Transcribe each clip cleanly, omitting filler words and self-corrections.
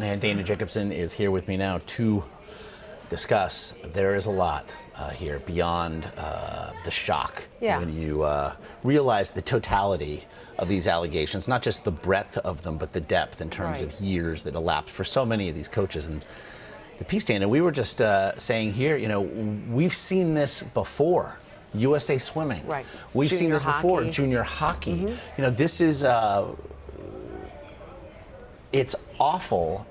And Dana Jacobson is here with me now to discuss. There is a lot here beyond the shock when you realize the totality of these allegations, not just the breadth of them, but the depth in terms of years that elapsed for so many of these coaches. And the piece, Dana, we were just saying here, you know, we've seen this before. USA Swimming. Right. We've seen this before. Junior hockey. You know, this is it's awful,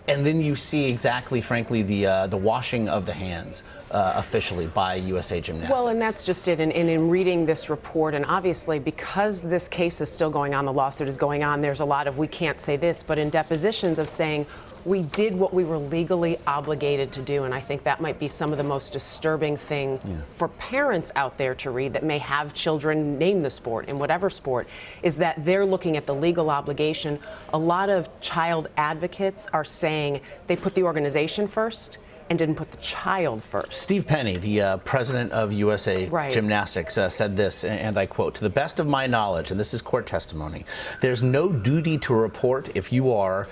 and then you see exactly, frankly, the washing of the hands officially by USA Gymnastics. Well, and that's just it. And in reading this report, and obviously because this case is still going on, the lawsuit is going on, there's a lot of we can't say this, but in depositions of saying we did what we were legally obligated to do. And I think that might be some of the most disturbing thing for parents out there to read that may have children name the sport in whatever sport, is that they're looking at the legal obligation. A lot of child advocates are saying they put the organization first and didn't put the child first. Steve Penny, the president of USA Gymnastics, said this, and I quote, "To the best of my knowledge," and this is court testimony, "there's no duty to report if you are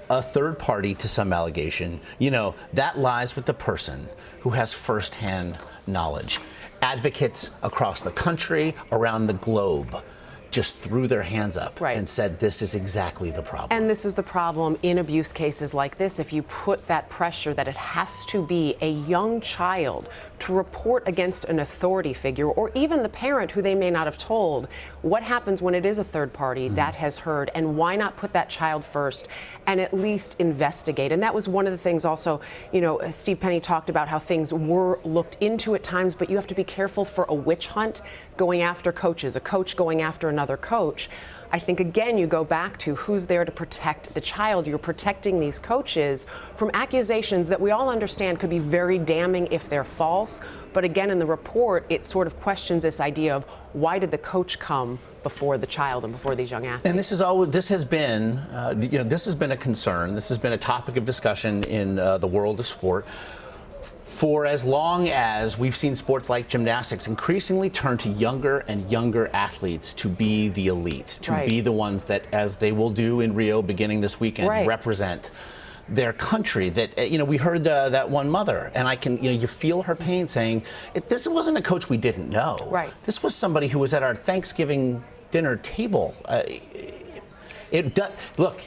a third party to some allegation. You know, that lies with the person who has firsthand knowledge." Advocates across the country, around the globe, just threw their hands up and said this is exactly the problem. And this is the problem in abuse cases like this. If you put that pressure that it has to be a young child to report against an authority figure, or even the parent who they may not have told, what happens when it is a third party that has heard? And why not put that child first and at least investigate? And that was one of the things also, you know, Steve Penny talked about how things were looked into at times, but you have to be careful for a witch hunt going after coaches, a coach going after another coach. I think, again, you go back to who's there to protect the child. You're protecting these coaches from accusations that we all understand could be very damning if they're false. But again, in the report, it sort of questions this idea of why did the coach come before the child and before these young athletes? And this has been, you know, this has been a concern. This has been a topic of discussion in the world of sport for as long as we've seen sports like gymnastics increasingly turn to younger and younger athletes to be the elite, to be the ones that, as they will do in Rio beginning this weekend, represent their country. That, you know, we heard that one mother, and I can, you know, you feel her pain saying, this wasn't a coach we didn't know. This was somebody who was at our Thanksgiving dinner table. Look,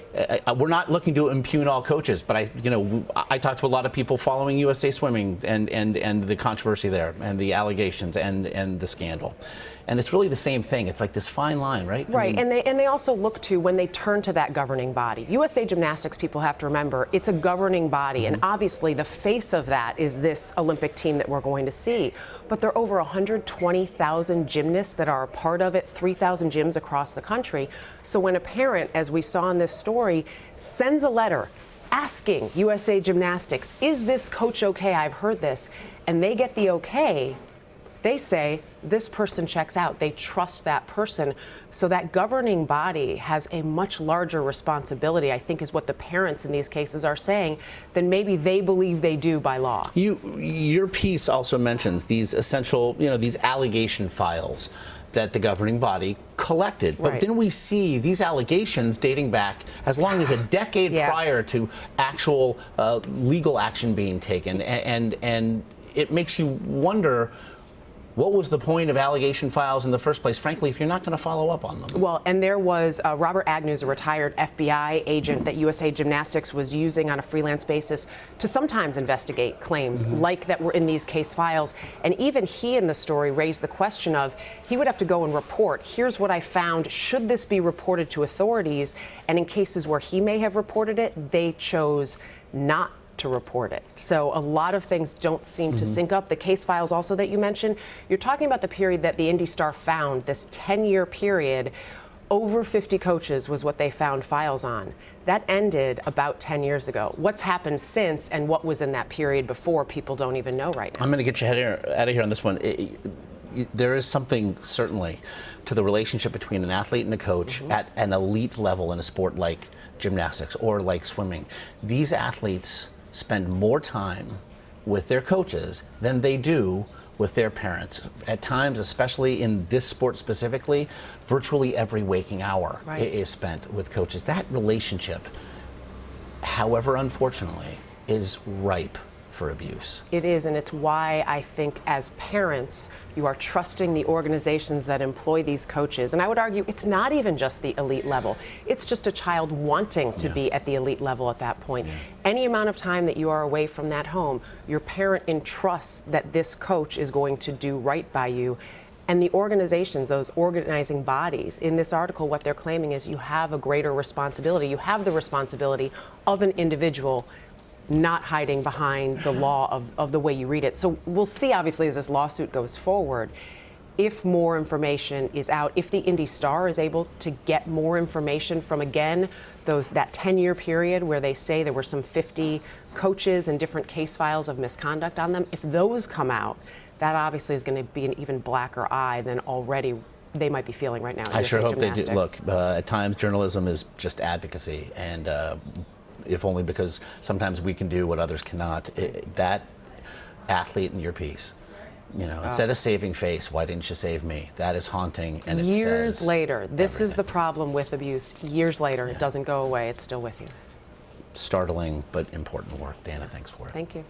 we're not looking to impugn all coaches, but I talked to a lot of people following USA Swimming and the controversy there and the allegations and the scandal. And it's really the same thing. It's like this fine line, right? Right, I mean, and they also look to, when they turn to that governing body, USA Gymnastics, people have to remember, it's a governing body, and obviously the face of that is this Olympic team that we're going to see. But there are over 120,000 gymnasts that are a part of it, 3,000 gyms across the country. So when a parent, as we saw in this story, sends a letter asking USA Gymnastics, is this coach okay? I've heard this. And they get the okay. They say this person checks out. They trust that person. So that governing body has a much larger responsibility, I think, is what the parents in these cases are saying, than maybe they believe they do by law. Your piece also mentions these essential, you know, these allegation files that the governing body collected. But then we see these allegations dating back as long as a decade prior to actual legal action being taken. And it makes you wonder, what was the point of allegation files in the first place, frankly, if you're not going to follow up on them? Well, and there was Robert Agnew's, a retired FBI agent that USA Gymnastics was using on a freelance basis to sometimes investigate claims like that were in these case files. And even he in the story raised the question of, he would have to go and report, here's what I found, should this be reported to authorities? And in cases where he may have reported it, they chose not to report it. So a lot of things don't seem to sync up. The case files also that you mentioned, you're talking about the period that the Indy Star found, this 10-year period. Over 50 coaches was what they found files on. That ended about 10 years ago. What's happened since and what was in that period before, people don't even know right now. I'm going to get you out of here on this one. There is something, certainly, to the relationship between an athlete and a coach at an elite level in a sport like gymnastics or like swimming. These athletes spend more time with their coaches than they do with their parents. At times, especially in this sport specifically, virtually every waking hour is spent with coaches. That relationship however unfortunately, is ripe for abuse. It is, and it's why I think as parents, you are trusting the organizations that employ these coaches. And I would argue it's not even just the elite level. It's just a child wanting to be at the elite level at that point. Any amount of time that you are away from that home, your parent entrusts that this coach is going to do right by you. And the organizations, those organizing bodies, in this article, what they're claiming is you have a greater responsibility. You have the responsibility of an individual not hiding behind the law of the way you read it. So we'll see, obviously, as this lawsuit goes forward, if more information is out, if the Indy Star is able to get more information from, again, that 10-year period where they say there were some 50 coaches and different case files of misconduct on them, if those come out, that obviously is going to be an even blacker eye than already they might be feeling right now. I sure hope Gymnastics. they do. Look, at times journalism is just advocacy, and if only because sometimes we can do what others cannot. That athlete in your piece, instead of saving face, why didn't you save me? That is haunting, and it years later, this everything. is the problem with abuse. Years later, it doesn't go away. It's still with you. Startling but important work. Dana, thanks for it. Thank you.